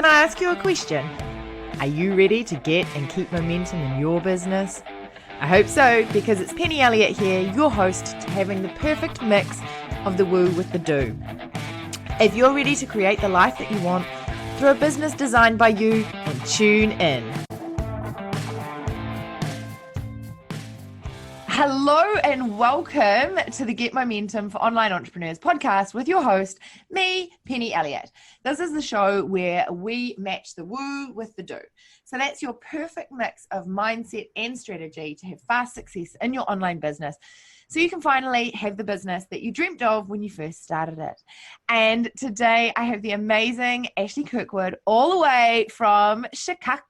I ask you a question? Are you ready to get and keep momentum in your business? I hope so, because it's Penny Elliott here, your host, to having the perfect mix of the woo with the do. If you're ready to create the life that you want through a business designed by you, then tune in. Hello and welcome to the Get Momentum for Online Entrepreneurs podcast with your host, me, Penny Elliott. This is the show where we match the woo with the do. So that's your perfect mix of mindset and strategy to have fast success in your online business, so you can finally have the business that you dreamt of when you first started it. And today I have the amazing Ashley Kirkwood all the way from Chicago.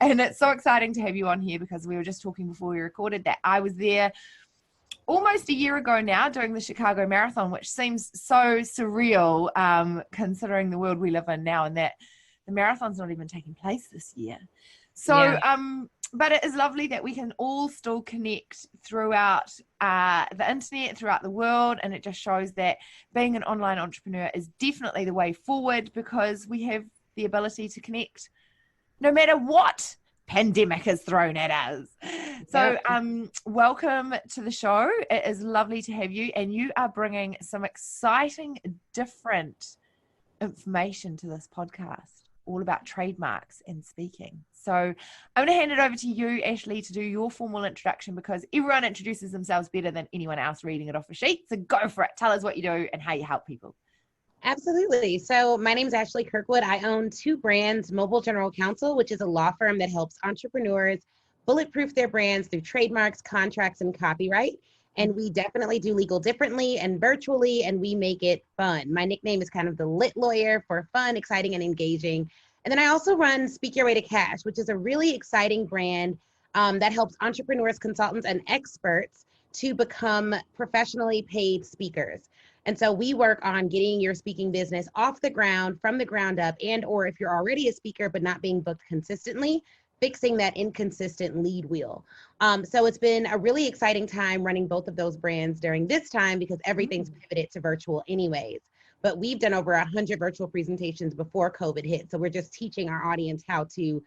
And it's so exciting to have you on here, because we were just talking before we recorded that I was there almost a year ago now doing the Chicago Marathon, which seems so surreal considering the world we live in now, and that the marathon's not even taking place this year. So, but it is lovely that we can all still connect throughout the internet, throughout the world. And it just shows that being an online entrepreneur is definitely the way forward, because we have the ability to connect no matter what pandemic is thrown at us. So welcome to the show. It is lovely to have you. And you are bringing some exciting, different information to this podcast, all about trademarks and speaking. So I'm going to hand it over to you, Ashley, to do your formal introduction, because everyone introduces themselves better than anyone else reading it off a sheet. So go for it. Tell us what you do and how you help people. Absolutely. So my name is Ashley Kirkwood. I own two brands, Mobile General Counsel, which is a law firm that helps entrepreneurs bulletproof their brands through trademarks, contracts, and copyright. And we definitely do legal differently and virtually, and we make it fun. My nickname is kind of the lit lawyer for fun, exciting, and engaging. And then I also run Speak Your Way to Cash, which is a really exciting brand that helps entrepreneurs, consultants, and experts to become professionally paid speakers. And so we work on getting your speaking business off the ground, from the ground up, and or if you're already a speaker but not being booked consistently, fixing that inconsistent lead wheel. So it's been a really exciting time running both of those brands during this time, because everything's pivoted to virtual anyways. But we've done over 100 virtual presentations before COVID hit. So we're just teaching our audience how to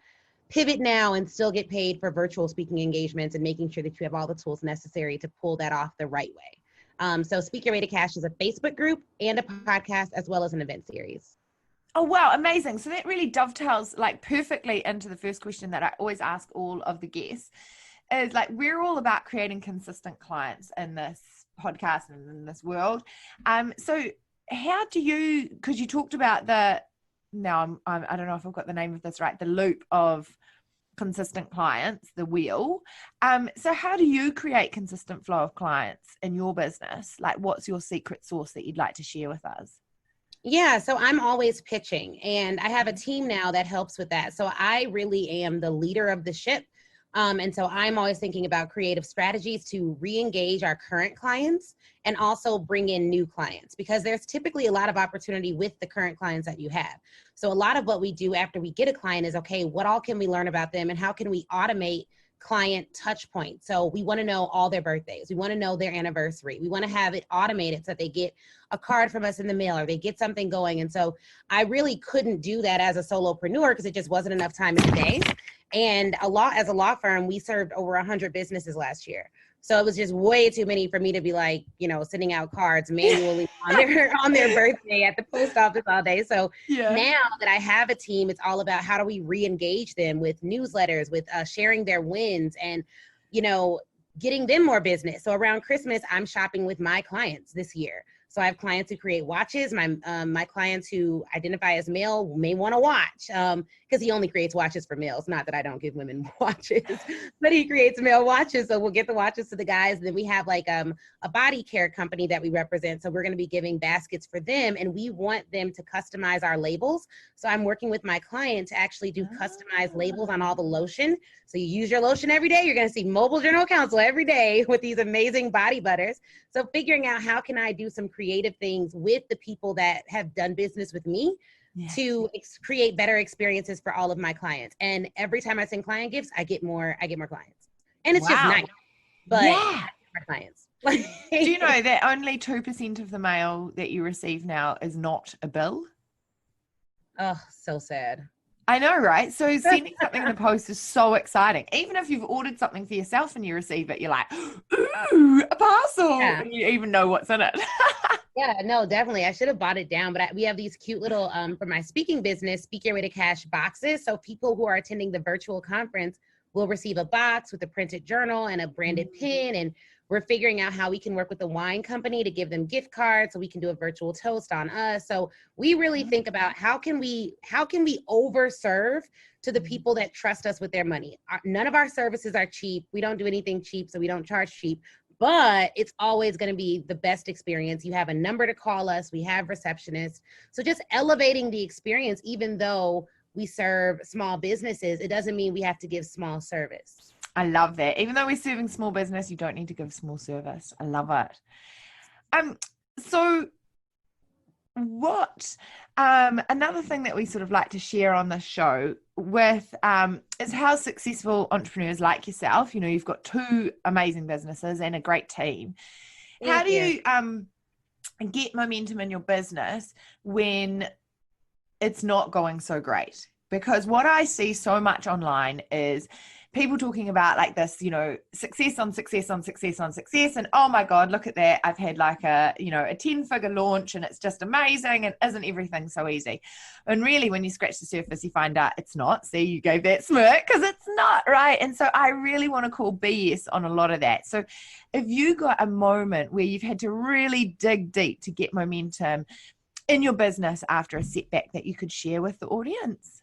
pivot now and still get paid for virtual speaking engagements, and making sure that you have all the tools necessary to pull that off the right way. So Speak Your Way to Cash is a Facebook group and a podcast, as well as an event series. Oh, wow. Amazing. So that really dovetails like perfectly into the first question that I always ask all of the guests, is like, we're all about creating consistent clients in this podcast and in this world. So how do you, because you talked about I don't know if I've got the name of this right, the loop of consistent clients, the wheel. So how do you create consistent flow of clients in your business? Like, what's your secret sauce that you'd like to share with us? Yeah, so I'm always pitching, and I have a team now that helps with that. So I really am the leader of the ship. And so I'm always thinking about creative strategies to re-engage our current clients and also bring in new clients, because there's typically a lot of opportunity with the current clients that you have. So a lot of what we do after we get a client is, okay, what all can we learn about them, and how can we automate client touch points? So we want to know all their birthdays. We want to know their anniversary. We want to have it automated so that they get a card from us in the mail, or they get something going. And so I really couldn't do that as a solopreneur, because it just wasn't enough time in the day. And as a law firm, we served over 100 businesses last year. So it was just way too many for me to be like, sending out cards manually on their birthday at the post office all day. So now that I have a team, it's all about how do we re-engage them with newsletters, with sharing their wins, and, getting them more business. So around Christmas, I'm shopping with my clients this year. So I have clients who create watches. My clients who identify as male may want a watch, because he only creates watches for males. Not that I don't give women watches, but he creates male watches. So we'll get the watches to the guys. And then we have like a body care company that we represent. So we're going to be giving baskets for them, and we want them to customize our labels. So I'm working with my client to actually do customized labels on all the lotion. So you use your lotion every day. You're going to see Mobile General Counsel every day with these amazing body butters. So figuring out how can I do some creative things with the people that have done business with me to create better experiences for all of my clients. And every time I send client gifts, I get more clients. And it's just nice, but more clients. Do you know that only 2% of the mail that you receive now is not a bill? Oh, so sad. I know, right? So sending something in the post is so exciting. Even if you've ordered something for yourself and you receive it, you're like, ooh, a parcel. Yeah. And you even know what's in it. Yeah, no, definitely. I should have bought it down, but we have these cute little, for my speaking business, Speak Your Way to Cash boxes. So people who are attending the virtual conference will receive a box with a printed journal and a branded pin. And we're figuring out how we can work with the wine company to give them gift cards so we can do a virtual toast on us. So we really think about how can we overserve to the people that trust us with their money. None of our services are cheap. We don't do anything cheap, so we don't charge cheap. But it's always going to be the best experience. You have a number to call us. We have receptionists. So just elevating the experience, even though we serve small businesses, it doesn't mean we have to give small service. I love that. Even though we're serving small business, you don't need to give small service. I love it. So what another thing that we sort of like to share on this show with is how successful entrepreneurs like yourself, you know, you've got 2 amazing businesses and a great team. How do you get momentum in your business when it's not going so great? Because what I see so much online is people talking about like this, you know, success on success on success on success. And oh my God, look at that. I've had like a 10-figure launch and it's just amazing. And isn't everything so easy? And really, when you scratch the surface, you find out it's not. See, you gave that smirk because it's not, right? And so I really want to call BS on a lot of that. So if you got a moment where you've had to really dig deep to get momentum in your business after a setback that you could share with the audience.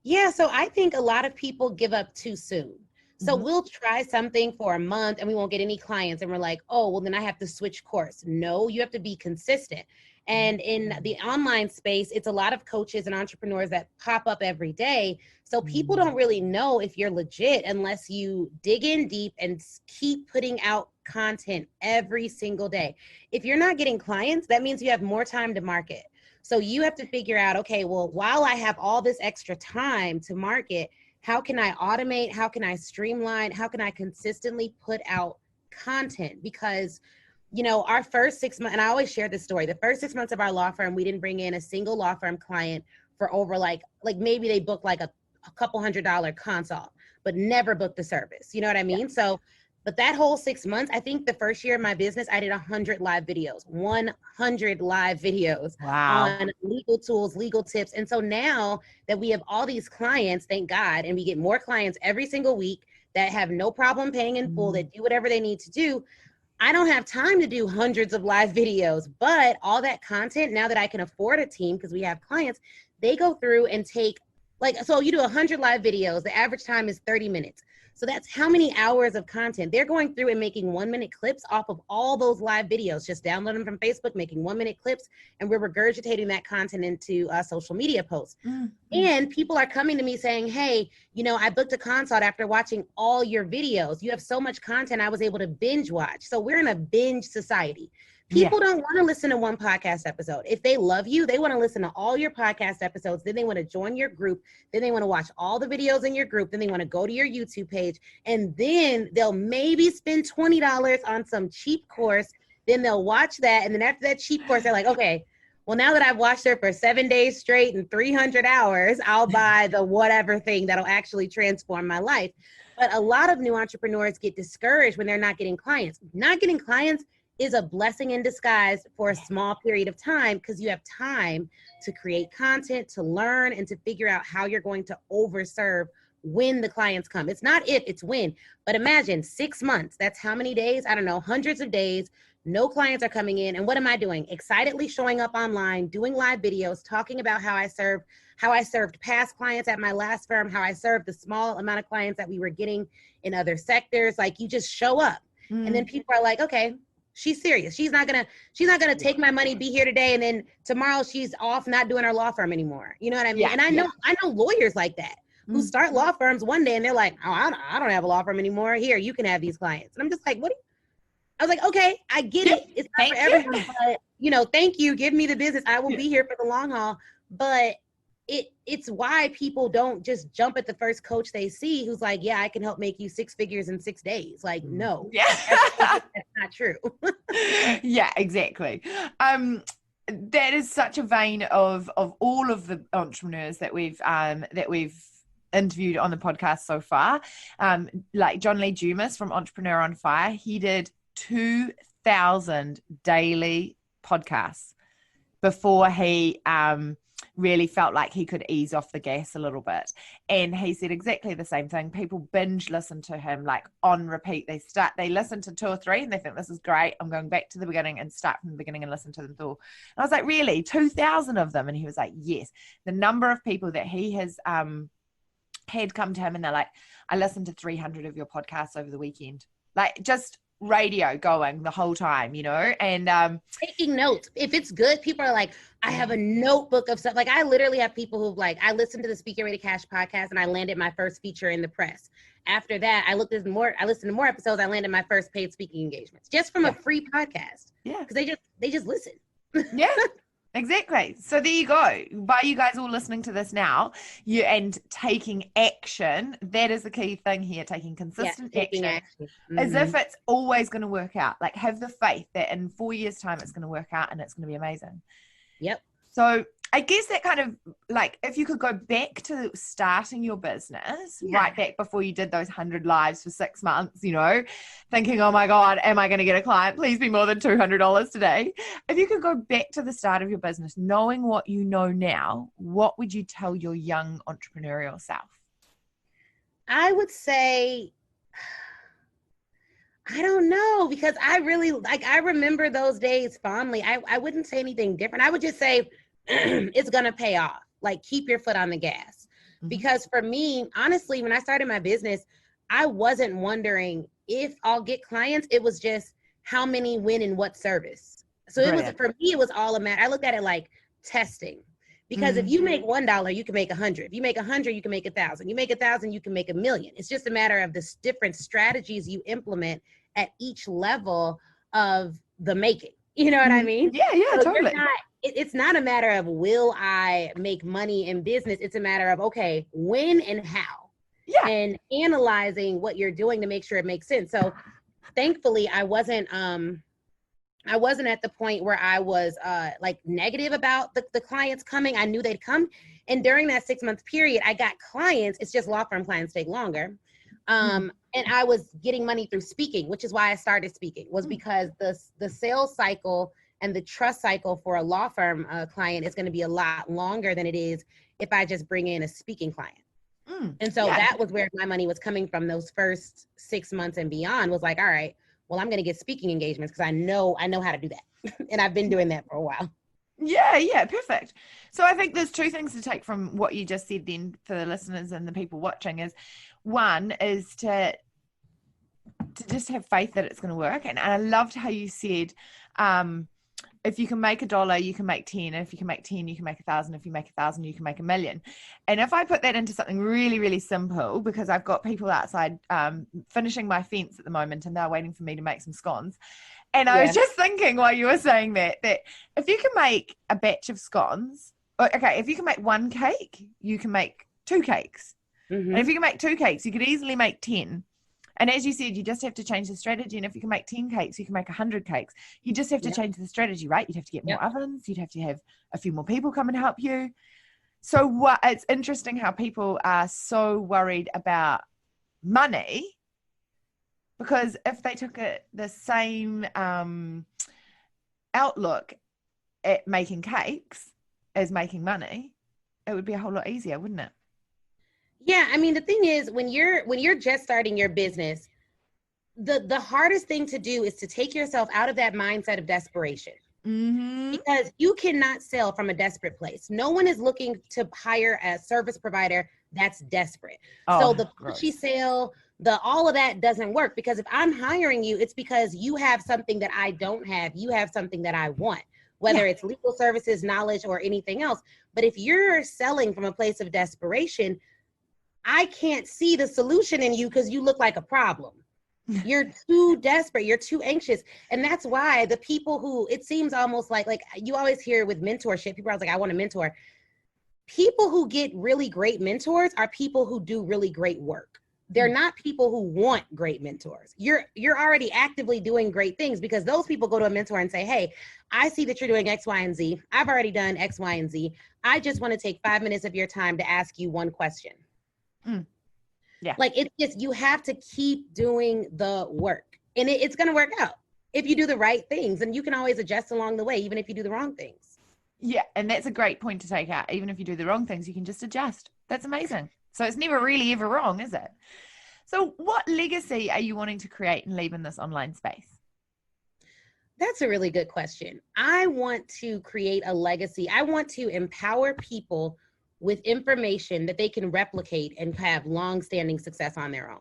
Yeah, so I think a lot of people give up too soon. So we'll try something for a month and we won't get any clients and we're like, oh, well, then I have to switch course. No, you have to be consistent. And in the online space, it's a lot of coaches and entrepreneurs that pop up every day. So people don't really know if you're legit unless you dig in deep and keep putting out content every single day. If you're not getting clients, that means you have more time to market. So you have to figure out, okay, well, while I have all this extra time to market, how can I automate? How can I streamline? How can I consistently put out content? Because, you know, our first 6 months, and I always share this story, the first 6 months of our law firm, we didn't bring in a single law firm client for over like maybe they booked like a couple $100 consult, but never booked the service. You know what I mean? So, but that whole 6 months, I think the first year of my business, I did 100 live videos, 100 live videos on legal tools, legal tips. And so now that we have all these clients, thank God, and we get more clients every single week that have no problem paying in full, that do whatever they need to do, I don't have time to do hundreds of live videos, but all that content, now that I can afford a team because we have clients, they go through and take so you do 100 live videos, the average time is 30 minutes. So that's how many hours of content they're going through and making 1-minute clips off of all those live videos, just download them from Facebook, making 1-minute clips, and we're regurgitating that content into social media posts. And people are coming to me saying, hey, you know, I booked a consult after watching all your videos. You have so much content, I was able to binge watch. So we're in a binge society. People don't want to listen to one podcast episode. If they love you, they want to listen to all your podcast episodes. Then they want to join your group. Then they want to watch all the videos in your group. Then they want to go to your YouTube page. And then they'll maybe spend $20 on some cheap course. Then they'll watch that. And then after that cheap course, they're like, okay, well, now that I've watched her for 7 days straight and 300 hours, I'll buy the whatever thing that'll actually transform my life. But a lot of new entrepreneurs get discouraged when they're not getting clients. Not getting clients is a blessing in disguise for a small period of time because you have time to create content, to learn, and to figure out how you're going to overserve when the clients come. It's not if, it's when. But imagine 6 months. That's how many days? I don't know, hundreds of days. No clients are coming in. And what am I doing? Excitedly showing up online, doing live videos, talking about how I served past clients at my last firm, how I served the small amount of clients that we were getting in other sectors. Like, you just show up. And then people are like, okay, she's serious. She's not gonna take my money, be here today, and then tomorrow she's off, not doing her law firm anymore. You know what I mean? And I know lawyers like that who start law firms one day and they're like, oh, I don't have a law firm anymore. Here, you can have these clients. And I'm just like, what? I was like, okay, I get it. It's not for everyone, but you know, thank you. Give me the business. I will be here for the long haul. But it's why people don't just jump at the first coach they see who's like, yeah, I can help make you 6 figures in 6 days. Like, no, that's not true. Yeah, exactly. that is such a vein of all of the entrepreneurs that we've interviewed on the podcast so far. Like John Lee Dumas from Entrepreneur on Fire, he did 2,000 daily podcasts before he really felt like he could ease off the gas a little bit. And he said exactly the same thing. People binge listen to him like on repeat. They listen to 2 or 3 and they think this is great. I'm going back to the beginning and start from the beginning and listen to them through. And I was like, really? 2,000 of them? And he was like, yes. The number of people that he has had come to him and they're like, I listened to 300 of your podcasts over the weekend. Like just radio going the whole time, you know, and taking notes. If it's good, people are like, I have a notebook of stuff. Like I literally have people who like, I listened to the Speak Your Way to Cash podcast and I landed my first feature in the press. After that, I listened to more episodes. I landed my first paid speaking engagements just from a free podcast. Yeah. Because they just listen. Yeah. Exactly. So there you go. By you guys all listening to this now, and taking action, that is the key thing here, taking consistent action. Mm-hmm. As if it's always going to work out. Like have the faith that in 4 years' time it's going to work out and it's going to be amazing. Yep. So I guess that kind of like, if you could go back to starting your business, right back before you did those 100 lives for 6 months, you know, thinking, oh my God, am I going to get a client? Please be more than $200 today. If you could go back to the start of your business, knowing what you know now, what would you tell your young entrepreneurial self? I would say, I don't know, because I really I remember those days fondly. I wouldn't say anything different. I would just say, it's going to pay off. Like keep your foot on the gas. Mm-hmm. Because for me, honestly, when I started my business, I wasn't wondering if I'll get clients. It was just how many win in what service. So it was, for me, it was all a matter. I looked at it like testing, because if you make $1, you can make 100. If you make 100, you can make 1,000. You make 1,000, you can make 1,000,000. It's just a matter of the different strategies you implement at each level of the making. You know what I mean? Yeah, so totally. It's not a matter of will I make money in business. It's a matter of, okay, when and how. Yeah. And analyzing what you're doing to make sure it makes sense. So thankfully I wasn't at the point where I was like negative about the clients coming. I knew they'd come. And during that 6-month period, I got clients. It's just law firm clients take longer. And I was getting money through speaking, which is why I started speaking, was because the sales cycle and the trust cycle for a law firm client is going to be a lot longer than it is if I just bring in a speaking client. And so that was where my money was coming from. Those first 6 months and beyond was like, all right, well, I'm going to get speaking engagements because I know how to do that. And I've been doing that for a while. Yeah, perfect. So I think there's 2 things to take from what you just said then for the listeners and the people watching is, one is to just have faith that it's going to work. And I loved how you said, if you can make $1, you can make 10. If you can make 10, you can make 1,000. If you make 1,000, you can make 1,000,000. And if I put that into something really, really simple, because I've got people outside finishing my fence at the moment and they're waiting for me to make some scones. And I was just thinking while you were saying that if you can make a batch of scones, okay, if you can make 1 cake, you can make 2 cakes. Mm-hmm. And if you can make 2 cakes, you could easily make 10. And as you said, you just have to change the strategy. And if you can make 10 cakes, you can make 100 cakes. You just have to change the strategy, right? You'd have to get more ovens. You'd have to have a few more people come and help you. So it's interesting how people are so worried about money, because if they took the same outlook at making cakes as making money, it would be a whole lot easier, wouldn't it? Yeah, I mean, the thing is, when you're just starting your business, the hardest thing to do is to take yourself out of that mindset of desperation. Mm-hmm. Because you cannot sell from a desperate place. No one is looking to hire a service provider that's desperate. So the pushy sale, all of that doesn't work, because if I'm hiring you, it's because you have something that I don't have. You have something that I want, whether it's legal services, knowledge, or anything else. But if you're selling from a place of desperation, I can't see the solution in you because you look like a problem. You're too desperate. You're too anxious. And that's why the people who, it seems almost like you always hear with mentorship, people are like, I want a mentor. People who get really great mentors are people who do really great work. they're not people who want great mentors. You're already actively doing great things, because those people go to a mentor and say, hey, I see that you're doing X, Y, and Z. I've already done X, Y, and Z. I just want to take 5 minutes of your time to ask you one question. Yeah. Like, it's just, you have to keep doing the work, and it's going to work out if you do the right things, and you can always adjust along the way, even if you do the wrong things. Yeah. And that's a great point to take out. Even if you do the wrong things, you can just adjust. That's amazing. So it's never really ever wrong, is it? So what legacy are you wanting to create and leave in this online space? That's a really good question. I want to create a legacy. I want to empower people with information that they can replicate and have long-standing success on their own.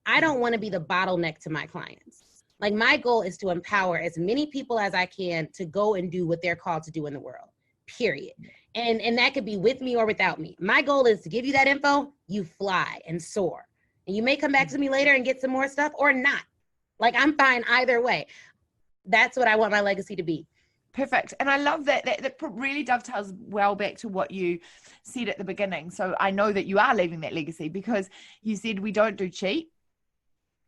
I don't want to be the bottleneck to my clients. Like, my goal is to empower as many people as I can to go and do what they're called to do in the world, period. And that could be with me or without me. My goal is to give you that info, you fly and soar. And you may come back to me later and get some more stuff or not. Like, I'm fine either way. That's what I want my legacy to be. Perfect. And I love that really dovetails well back to what you said at the beginning. So I know that you are leaving that legacy, because you said we don't do cheap.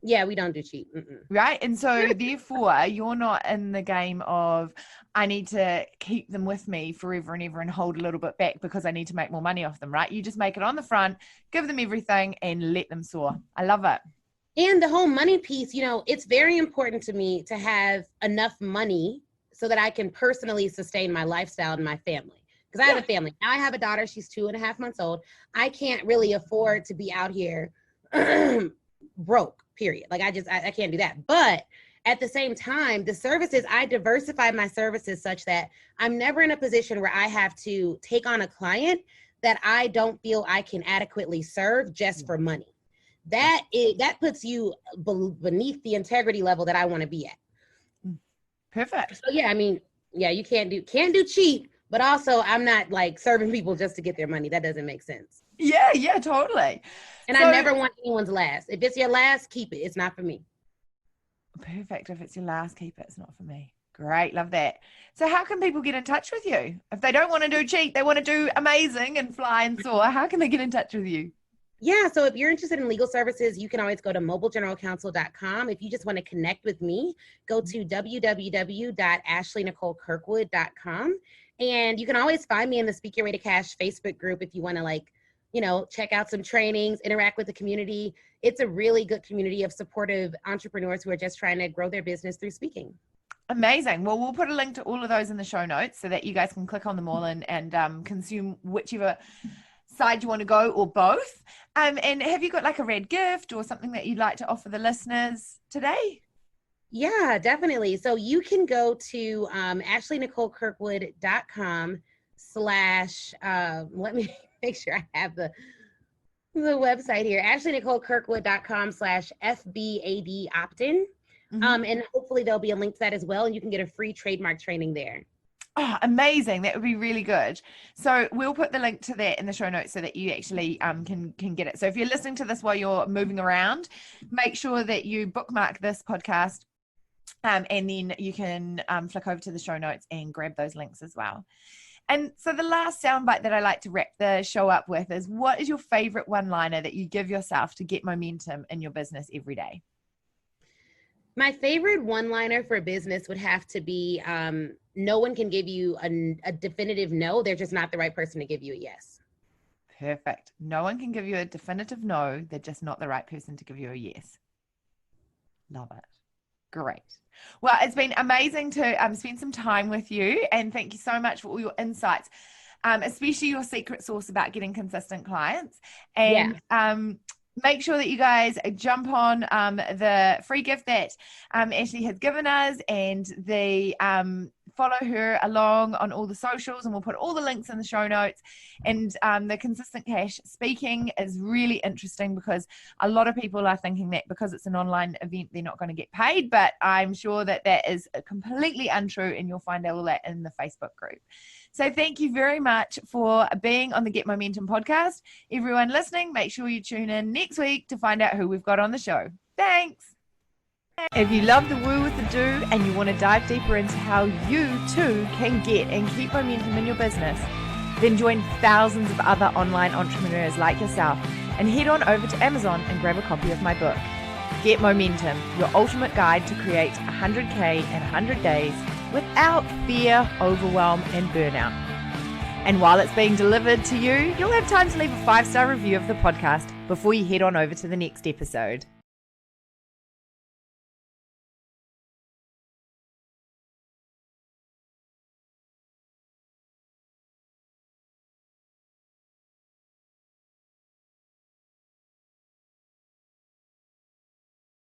Yeah, we don't do cheap. Right. And so therefore you're not in the game of, I need to keep them with me forever and ever and hold a little bit back because I need to make more money off them. Right. You just make it on the front, give them everything and let them soar. I love it. And the whole money piece, you know, it's very important to me to have enough money so that I can personally sustain my lifestyle and my family. Because I have a family. Now I have a daughter. She's 2.5 months old. I can't really afford to be out here broke, period. Like, I can't do that. But at the same time, the services, I diversify my services such that I'm never in a position where I have to take on a client that I don't feel I can adequately serve just for money. That puts you beneath the integrity level that I want to be at. Perfect. So yeah, I mean, yeah, you can't do cheap, but also I'm not like serving people just to get their money. That doesn't make sense. Yeah, totally. And I never want anyone's last. If it's your last, keep it. It's not for me. Perfect. If it's your last, keep it. It's not for me. Great. Love that. So how can people get in touch with you? If they don't want to do cheap, they want to do amazing and fly and soar, how can they get in touch with you? Yeah, so if you're interested in legal services, you can always go to mobilegeneralcounsel.com. If you just want to connect with me, go to www.ashleynicolekirkwood.com. And you can always find me in the Speak Your Way to Cash Facebook group if you want to, like, you know, check out some trainings, interact with the community. It's a really good community of supportive entrepreneurs who are just trying to grow their business through speaking. Amazing. Well, we'll put a link to all of those in the show notes so that you guys can click on them all and consume whichever side you want to go, or both. And have you got like a red gift or something that you'd like to offer the listeners today? Yeah, definitely. So you can go to ashleynicolekirkwood.com/ let me make sure I have the website here, ashleynicolekirkwood.com/ FBAD opt-in. And hopefully there'll be a link to that as well, and you can get a free trademark training there. Oh, amazing. That would be really good. So we'll put the link to that in the show notes so that you actually can get it. So if you're listening to this while you're moving around, make sure that you bookmark this podcast, and then you can flick over to the show notes and grab those links as well. And so the last soundbite that I like to wrap the show up with is, what is your favorite one-liner that you give yourself to get momentum in your business every day? My favorite one-liner for business would have to be, no one can give you a definitive no. They're just not the right person to give you a yes. Perfect. No one can give you a definitive no. They're just not the right person to give you a yes. Love it. Great. Well, it's been amazing to spend some time with you, and thank you so much for all your insights, especially your secret sauce about getting consistent clients. And make sure that you guys jump on the free gift that Ashley has given us, and follow her along on all the socials, and we'll put all the links in the show notes. And the Consistent Cash speaking is really interesting because a lot of people are thinking that because it's an online event, they're not going to get paid, but I'm sure that that is completely untrue, and you'll find all that in the Facebook group. So thank you very much for being on the Get Momentum podcast. Everyone listening, make sure you tune in next week to find out who we've got on the show. Thanks. If you love the woo with the do and you want to dive deeper into how you too can get and keep momentum in your business, then join thousands of other online entrepreneurs like yourself and head on over to Amazon and grab a copy of my book. Get Momentum, your ultimate guide to create 100K in 100 days without fear, overwhelm, and burnout. And while it's being delivered to you, you'll have time to leave a 5-star review of the podcast before you head on over to the next episode.